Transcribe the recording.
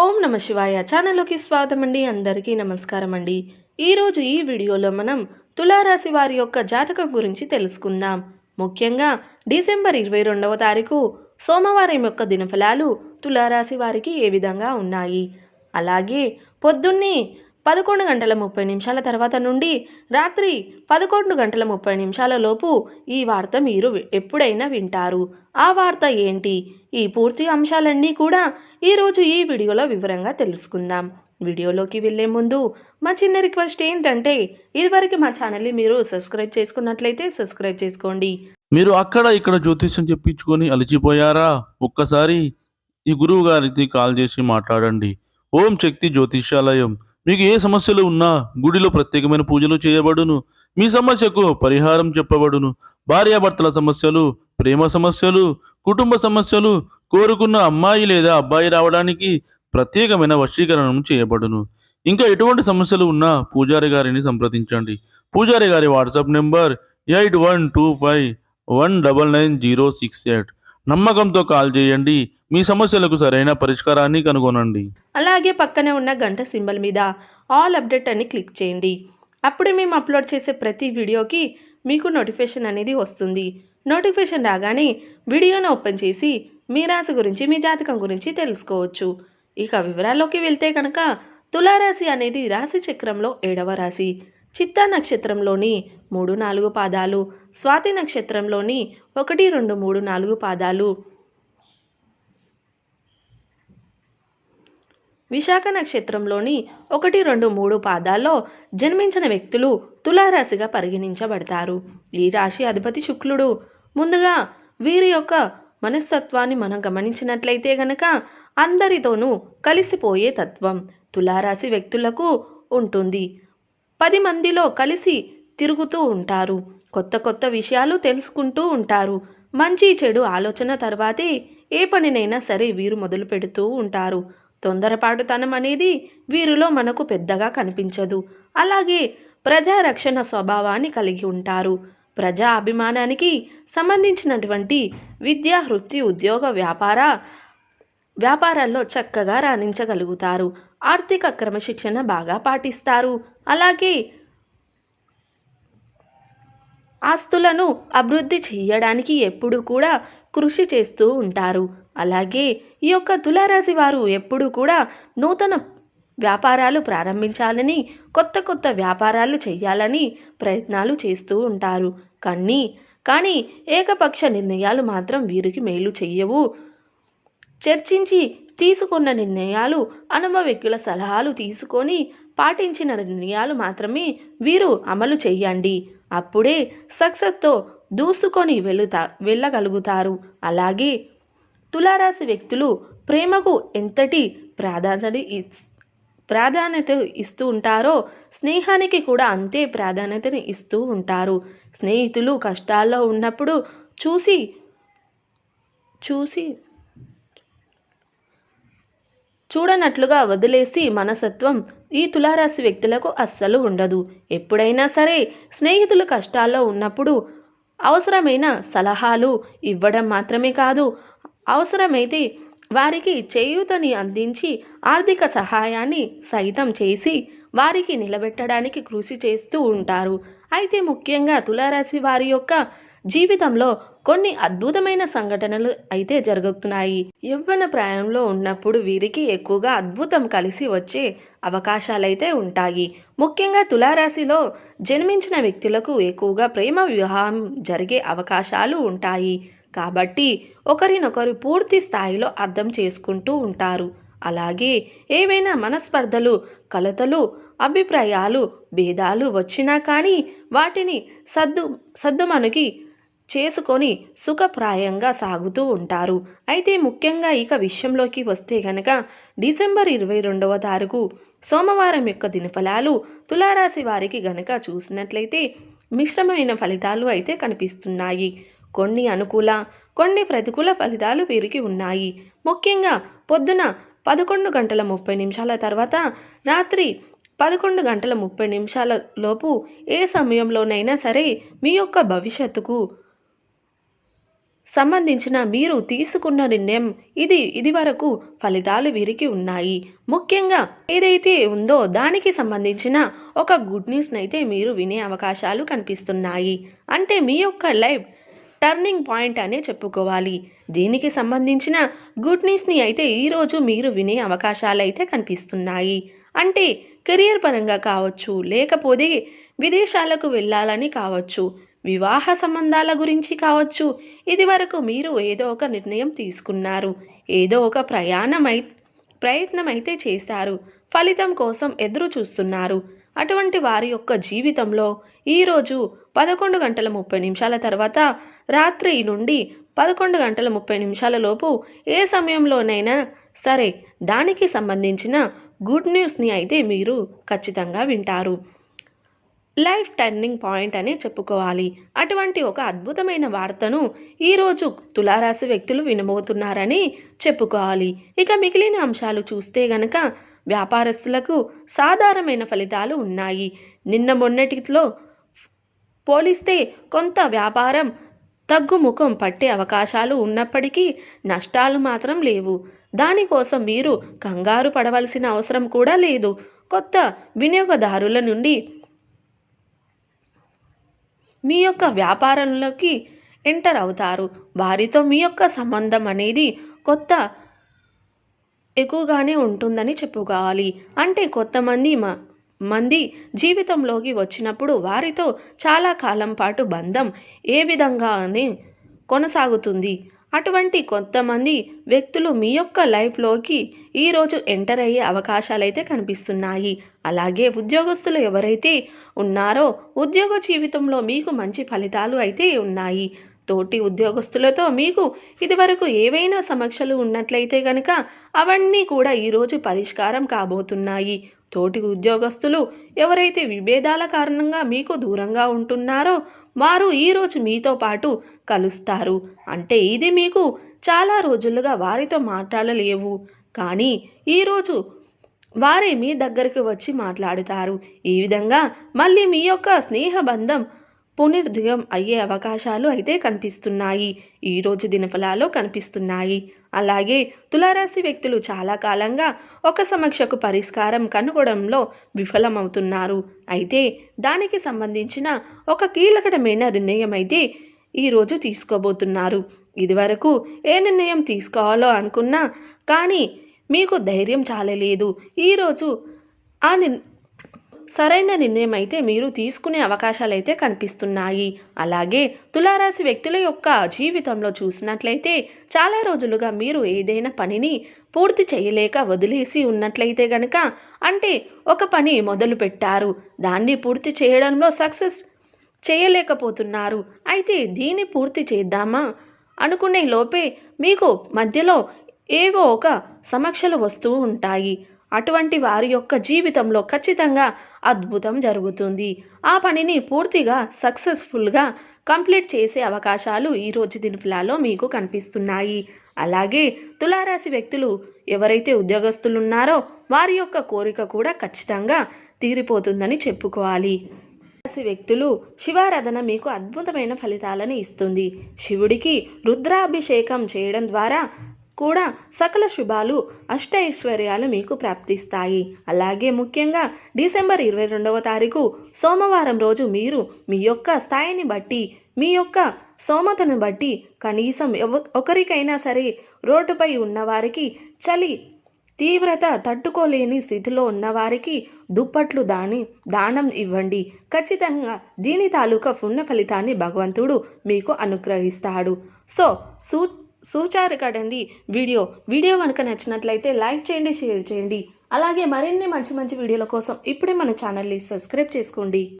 ఓం నమ శివాయ ఛానల్లోకి స్వాగతం అండి. అందరికీ నమస్కారం అండి. ఈరోజు ఈ వీడియోలో మనం తులారాశి వారి యొక్క జాతకం గురించి తెలుసుకుందాం. ముఖ్యంగా డిసెంబర్ 22వ తారీఖు సోమవారం యొక్క దినఫలాలు తులారాశి వారికి ఏ విధంగా ఉన్నాయి, అలాగే పొద్దున్నే 11:30 తర్వాత నుండి రాత్రి 11:30 లోపు ఈ వార్త మీరు ఎప్పుడైనా వింటారు. ఆ వార్త ఏంటి? ఈ పూర్తి అంశాలన్నీ కూడా ఈరోజు ఈ వీడియోలో వివరంగా తెలుసుకుందాం. వీడియోలోకి వెళ్ళే ముందు మా చిన్న రిక్వెస్ట్ ఏంటంటే, ఇదివరకు మా ఛానల్ని మీరు సబ్స్క్రైబ్ చేసుకున్నట్లయితే సబ్స్క్రైబ్ చేసుకోండి. మీరు అక్కడ ఇక్కడ జ్యోతిష్యం చెప్పించుకొని అలసిపోయారా? ఒక్కసారి ఈ గురువు గారికి కాల్ చేసి మాట్లాడండి. ఓం శక్తి జ్యోతిష్యాలయం. మీకు ఏ సమస్యలు ఉన్నా గుడిలో ప్రత్యేకమైన పూజలు చేయబడును. మీ సమస్యకు పరిహారం చెప్పబడును. భార్యాభర్తల సమస్యలు, ప్రేమ సమస్యలు, కుటుంబ సమస్యలు, కోరుకున్న అమ్మాయి లేదా అబ్బాయి రావడానికి ప్రత్యేకమైన వశీకరణం చేయబడును. ఇంకా ఎటువంటి సమస్యలు ఉన్నా పూజారి గారిని సంప్రదించండి. పూజారి గారి వాట్సాప్ నెంబర్ 8125199068. నమ్మకంతో కాల్ చేయండి. మీ సమస్యలకు సరైన పరిష్కారాన్ని కనుగొనండి. అలాగే పక్కనే ఉన్న గంట సింబల్ మీద ఆల్ అప్డేట్ అని క్లిక్ చేయండి. అప్పుడే మేము అప్లోడ్ చేసే ప్రతి వీడియోకి మీకు నోటిఫికేషన్ అనేది వస్తుంది. నోటిఫికేషన్ రాగానే వీడియోను ఓపెన్ చేసి మీ రాశి గురించి, మీ జాతకం గురించి తెలుసుకోవచ్చు. ఇక వివరాల్లోకి వెళ్తే కనుక తులారాశి అనేది రాశి చక్రంలో 7వ రాశి. చిత్తా నక్షత్రంలోని 3-4 పాదాలు, స్వాతి నక్షత్రంలోని 1-2-3-4 పాదాలు, విశాఖ నక్షత్రంలోని 1-2-3 పాదాల్లో జన్మించిన వ్యక్తులు తులారాశిగా పరిగణించబడతారు. ఈ రాశి అధిపతి శుక్రుడు. ముందుగా వీరి యొక్క మనస్తత్వాన్ని మనం గమనించినట్లయితే గనక అందరితోనూ కలిసిపోయే తత్వం తులారాశి వ్యక్తులకు ఉంటుంది. 10 మందిలో కలిసి తిరుగుతూ ఉంటారు. కొత్త కొత్త విషయాలు తెలుసుకుంటూ ఉంటారు. మంచి చెడు ఆలోచన తర్వాతే ఏ పనినైనా సరే వీరు మొదలు పెడుతూ ఉంటారు. తొందరపాటుతనం అనేది వీరిలో మనకు పెద్దగా కనిపించదు. అలాగే ప్రజారక్షణ స్వభావాన్ని కలిగి ఉంటారు. ప్రజా అభిమానానికి సంబంధించినటువంటి విద్య, వృత్తి, ఉద్యోగ, వ్యాపారాల్లో చక్కగా రాణించగలుగుతారు. ఆర్థిక క్రమశిక్షణ బాగా పాటిస్తారు. అలాగే ఆస్తులను అభివృద్ధి చేయడానికి ఎప్పుడూ కూడా కృషి చేస్తూ ఉంటారు. అలాగే ఈ యొక్క తులారాశి వారు ఎప్పుడూ కూడా నూతన వ్యాపారాలు ప్రారంభించాలని, కొత్త కొత్త వ్యాపారాలు చేయాలని ప్రయత్నాలు చేస్తూ ఉంటారు. కానీ ఏకపక్ష నిర్ణయాలు మాత్రం వీరికి మేలు చెయ్యవు. చర్చించి తీసుకున్న నిర్ణయాలు, అనుభవజ్ఞుల సలహాలు తీసుకొని పాటించిన నిర్ణయాలు మాత్రమే వీరు అమలు చేయండి. అప్పుడే సక్సెస్తో దూసుకొని వెళ్ళగలుగుతారు. అలాగే తులారాశి వ్యక్తులు ప్రేమకు ఎంతటి ప్రాధాన్యత ఇస్తూ ఉంటారో స్నేహానికి కూడా అంతే ప్రాధాన్యతని ఇస్తూ ఉంటారు. స్నేహితులు కష్టాల్లో ఉన్నప్పుడు చూడనట్లుగా వదిలేసి మనస్తత్వం ఈ తులారాశి వ్యక్తులకు అస్సలు ఉండదు. ఎప్పుడైనా సరే స్నేహితులు కష్టాల్లో ఉన్నప్పుడు అవసరమైన సలహాలు ఇవ్వడం మాత్రమే కాదు, అవసరమైతే వారికి చేయూతని అందించి ఆర్థిక సహాయాన్ని సైతం చేసి వారికి నిలబెట్టడానికి కృషి చేస్తూ ఉంటారు. అయితే ముఖ్యంగా తులారాశి వారి యొక్క జీవితంలో కొన్ని అద్భుతమైన సంఘటనలు అయితే జరుగుతున్నాయి. యవ్వన ప్రాయంలో ఉన్నప్పుడు వీరికి ఎక్కువగా అద్భుతం కలిసి వచ్చే అవకాశాలైతే ఉంటాయి. ముఖ్యంగా తులారాశిలో జన్మించిన వ్యక్తులకు ఎక్కువగా ప్రేమ వివాహం జరిగే అవకాశాలు ఉంటాయి. కాబట్టి ఒకరినొకరు పూర్తి స్థాయిలో అర్థం చేసుకుంటూ ఉంటారు. అలాగే ఏవైనా మనస్పర్ధలు, కలతలు, అభిప్రాయాలు, భేదాలు వచ్చినా కానీ వాటిని సద్దుమణిగి చేసుకొని సుఖప్రాయంగా సాగుతూ ఉంటారు. అయితే ముఖ్యంగా ఇక విషయంలోకి వస్తే గనక డిసెంబర్ 22వ తారీఖు సోమవారం యొక్క దినఫలాలు తులారాశి వారికి గనక చూసినట్లయితే మిశ్రమమైన ఫలితాలు అయితే కనిపిస్తున్నాయి. కొన్ని అనుకూల, కొన్ని ప్రతికూల ఫలితాలు వీరికి ఉన్నాయి. ముఖ్యంగా పొద్దున 11:30 తర్వాత రాత్రి 11:30 లోపు ఏ సమయంలోనైనా సరే మీ యొక్క భవిష్యత్తుకు సంబంధించిన మీరు తీసుకున్న నిర్ణయం ఇది వరకు ఫలితాలు వీరికి ఉన్నాయి. ముఖ్యంగా ఏదైతే ఉందో దానికి సంబంధించిన ఒక గుడ్ న్యూస్ని అయితే మీరు వినే అవకాశాలు కనిపిస్తున్నాయి. అంటే మీ యొక్క లైఫ్ టర్నింగ్ పాయింట్ అనే చెప్పుకోవాలి. దీనికి సంబంధించిన గుడ్ న్యూస్ని అయితే ఈరోజు మీరు వినే అవకాశాలు అయితే కనిపిస్తున్నాయి. అంటే కెరియర్ పరంగా కావచ్చు, లేకపోతే విదేశాలకు వెళ్ళాలని కావచ్చు, వివాహ సంబంధాల గురించి కావచ్చు, ఇది వరకు మీరు ఏదో ఒక నిర్ణయం తీసుకున్నారు, ఏదో ఒక ప్రయత్నం అయితే చేశారు, ఫలితం కోసం ఎదురు చూస్తున్నారు. అటువంటి వారి యొక్క జీవితంలో ఈరోజు 11:30 తర్వాత రాత్రి నుండి 11:30 లోపు ఏ సమయంలోనైనా సరే దానికి సంబంధించిన గుడ్ న్యూస్ని అయితే మీరు ఖచ్చితంగా వింటారు. లైఫ్ టర్నింగ్ పాయింట్ అనే చెప్పుకోవాలి. అటువంటి ఒక అద్భుతమైన వార్తను ఈరోజు తులారాశి వ్యక్తులు వినబోతున్నారని చెప్పుకోవాలి. ఇక మిగిలిన అంశాలు చూస్తే గనక వ్యాపారస్తులకు సాధారణమైన ఫలితాలు ఉన్నాయి. నిన్న మొన్నటిలో పోలిస్తే కొంత వ్యాపారం తగ్గుముఖం పట్టే అవకాశాలు ఉన్నప్పటికీ నష్టాలు మాత్రం లేవు. దానికోసం మీరు కంగారు పడవలసిన అవసరం కూడా లేదు. కొత్త వినియోగదారుల నుండి మీ యొక్క వ్యాపారంలోకి ఎంటర్ అవుతారు. వారితో మీ యొక్క సంబంధం అనేది ఎక్కువగానే ఉంటుందని చెప్పుకోవాలి. అంటే మంది జీవితంలోకి వచ్చినప్పుడు వారితో చాలా కాలం పాటు బంధం ఏ విధంగానే కొనసాగుతుంది. అటువంటి కొంతమంది వ్యక్తులు మీ యొక్క లైఫ్లోకి ఈరోజు ఎంటర్ అయ్యే అవకాశాలైతే కనిపిస్తున్నాయి. అలాగే ఉద్యోగస్తులు ఎవరైతే ఉన్నారో ఉద్యోగ జీవితంలో మీకు మంచి ఫలితాలు అయితే ఉన్నాయి. తోటి ఉద్యోగస్తులతో మీకు ఇదివరకు ఏవైనా సమస్యలు ఉన్నట్లయితే కనుక అవన్నీ కూడా ఈరోజు పరిష్కారం కాబోతున్నాయి. తోటి ఉద్యోగస్తులు ఎవరైతే విభేదాల కారణంగా మీకు దూరంగా ఉంటున్నారో వారు ఈరోజు మీతో పాటు కలుస్తారు. అంటే ఇది మీకు చాలా రోజులుగా వారితో మాట్లాడలేవు, కానీ ఈరోజు వారే మీ దగ్గరికి వచ్చి మాట్లాడుతారు. ఈ విధంగా మళ్ళీ మీ యొక్క స్నేహబంధం పునరుద్ధరణ అయ్యే అవకాశాలు అయితే కనిపిస్తున్నాయి. ఈరోజు దినఫలాల్లో కనిపిస్తున్నాయి. అలాగే తులారాశి వ్యక్తులు చాలా కాలంగా ఒక సమస్యకు పరిష్కారం కనుగొనడంలో విఫలమవుతున్నారు. అయితే దానికి సంబంధించిన ఒక కీలకమైన నిర్ణయం అయితే ఈరోజు తీసుకోబోతున్నారు. ఇదివరకు ఏ నిర్ణయం తీసుకోవాలో అనుకున్నా కానీ మీకు ధైర్యం చాలలేదు. ఈరోజు ఆ సరైన నిర్ణయం అయితే మీరు తీసుకునే అవకాశాలు అయితే కనిపిస్తున్నాయి. అలాగే తులారాశి వ్యక్తుల యొక్క జీవితంలో చూసినట్లయితే చాలా రోజులుగా మీరు ఏదైనా పనిని పూర్తి చేయలేక వదిలేసి ఉన్నట్లయితే గనక, అంటే ఒక పని మొదలు పెట్టారు, దాన్ని పూర్తి చేయడంలో సక్సెస్ చేయలేకపోతున్నారు. అయితే దీన్ని పూర్తి చేద్దామా అనుకునే లోపే మీకు మధ్యలో ఏవో ఒక సమస్యలు వస్తూ ఉంటాయి. అటువంటి వారి యొక్క జీవితంలో ఖచ్చితంగా అద్భుతం జరుగుతుంది. ఆ పనిని పూర్తిగా సక్సెస్ఫుల్గా కంప్లీట్ చేసే అవకాశాలు ఈరోజు దినఫలాల్లో మీకు కనిపిస్తున్నాయి. అలాగే తులారాశి వ్యక్తులు ఎవరైతే ఉద్యోగస్తులు ఉన్నారో వారి యొక్క కోరిక కూడా ఖచ్చితంగా తీరిపోతుందని చెప్పుకోవాలి. రాశి వ్యక్తులు శివారాధన మీకు అద్భుతమైన ఫలితాలను ఇస్తుంది. శివుడికి రుద్రాభిషేకం చేయడం ద్వారా కూడా సకల శుభాలు అష్టైశ్వర్యాలు మీకు ప్రాప్తిస్తాయి. అలాగే ముఖ్యంగా డిసెంబర్ 22వ తారీఖు సోమవారం రోజు మీరు మీ యొక్క స్థాయిని బట్టి, మీ యొక్క స్తోమతను బట్టి కనీసం ఒకరికైనా సరే రోడ్డుపై ఉన్నవారికి, చలి తీవ్రత తట్టుకోలేని స్థితిలో ఉన్నవారికి దుప్పట్లు దానం ఇవ్వండి. ఖచ్చితంగా దీని తాలూకా పుణ్య ఫలితాన్ని భగవంతుడు మీకు అనుగ్రహిస్తాడు. సూచారు కదండి వీడియో కనుక నచ్చినట్లయితే లైక్ చేయండి, షేర్ చేయండి. అలాగే మరిన్ని మంచి వీడియోల కోసం ఇప్పుడే మన ఛానల్ని సబ్స్క్రైబ్ చేసుకోండి.